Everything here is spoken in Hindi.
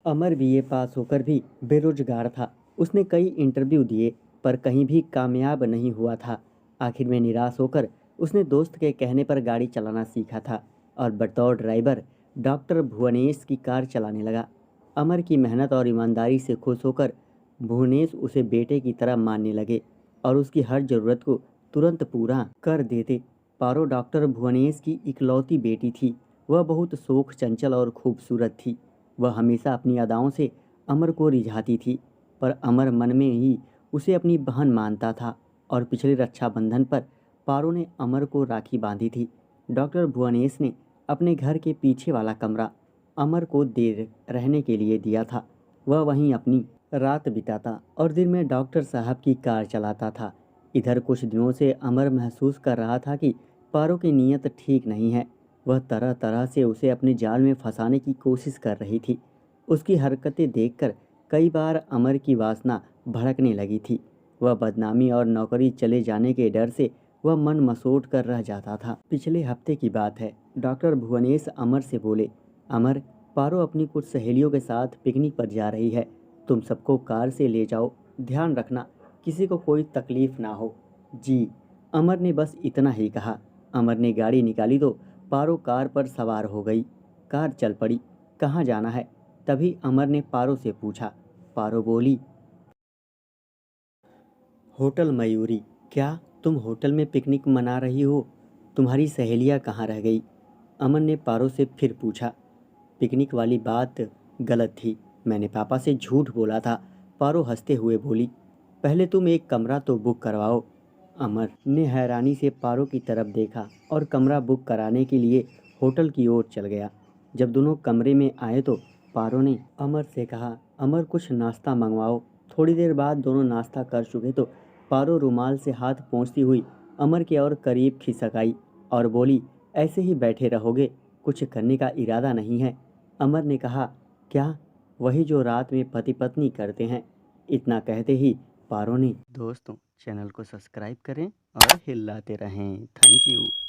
अमर बीए पास होकर भी बेरोजगार था। उसने कई इंटरव्यू दिए पर कहीं भी कामयाब नहीं हुआ था। आखिर में निराश होकर उसने दोस्त के कहने पर गाड़ी चलाना सीखा था और बतौर ड्राइवर डॉक्टर भुवनेश की कार चलाने लगा। अमर की मेहनत और ईमानदारी से खुश होकर भुवनेश उसे बेटे की तरह मानने लगे और उसकी हर ज़रूरत को तुरंत पूरा कर देते। पारो डॉक्टर भुवनेश की इकलौती बेटी थी। वह बहुत शोख चंचल और खूबसूरत थी। वह हमेशा अपनी अदाओं से अमर को रिझाती थी, पर अमर मन में ही उसे अपनी बहन मानता था और पिछले रक्षाबंधन पर पारो ने अमर को राखी बांधी थी। डॉक्टर भुवनेश ने अपने घर के पीछे वाला कमरा अमर को दे रहने के लिए दिया था। वह वहीं अपनी रात बिताता और दिन में डॉक्टर साहब की कार चलाता था। इधर कुछ दिनों से अमर महसूस कर रहा था कि पारो की नीयत ठीक नहीं है। वह तरह तरह से उसे अपने जाल में फंसाने की कोशिश कर रही थी। उसकी हरकतें देखकर कई बार अमर की वासना भड़कने लगी थी। वह बदनामी और नौकरी चले जाने के डर से वह मन मसोट कर रह जाता था। पिछले हफ्ते की बात है। डॉक्टर भुवनेश अमर से बोले, अमर, पारो अपनी कुछ सहेलियों के साथ पिकनिक पर जा रही है। तुम सबको कार से ले जाओ। ध्यान रखना किसी को कोई तकलीफ ना हो। जी। अमर ने बस इतना ही कहा। अमर ने गाड़ी निकाली तो पारो कार पर सवार हो गई। कार चल पड़ी। कहाँ जाना है? तभी अमर ने पारो से पूछा। पारो बोली, होटल मयूरी। क्या तुम होटल में पिकनिक मना रही हो? तुम्हारी सहेलियाँ कहाँ रह गई? अमर ने पारो से फिर पूछा। पिकनिक वाली बात गलत थी। मैंने पापा से झूठ बोला था। पारो हंसते हुए बोली। पहले तुम एक कमरा तो बुक करवाओ। अमर ने हैरानी से पारो की तरफ देखा और कमरा बुक कराने के लिए होटल की ओर चल गया। जब दोनों कमरे में आए तो पारो ने अमर से कहा, अमर कुछ नाश्ता मंगवाओ। थोड़ी देर बाद दोनों नाश्ता कर चुके तो पारो रुमाल से हाथ पोंछती हुई अमर के और करीब खिसक आई और बोली, ऐसे ही बैठे रहोगे? कुछ करने का इरादा नहीं है? अमर ने कहा, क्या? वही जो रात में पति पत्नी करते हैं। इतना कहते ही पारो ने, दोस्तों चैनल को सब्सक्राइब करें और हिलाते रहें। Thank you.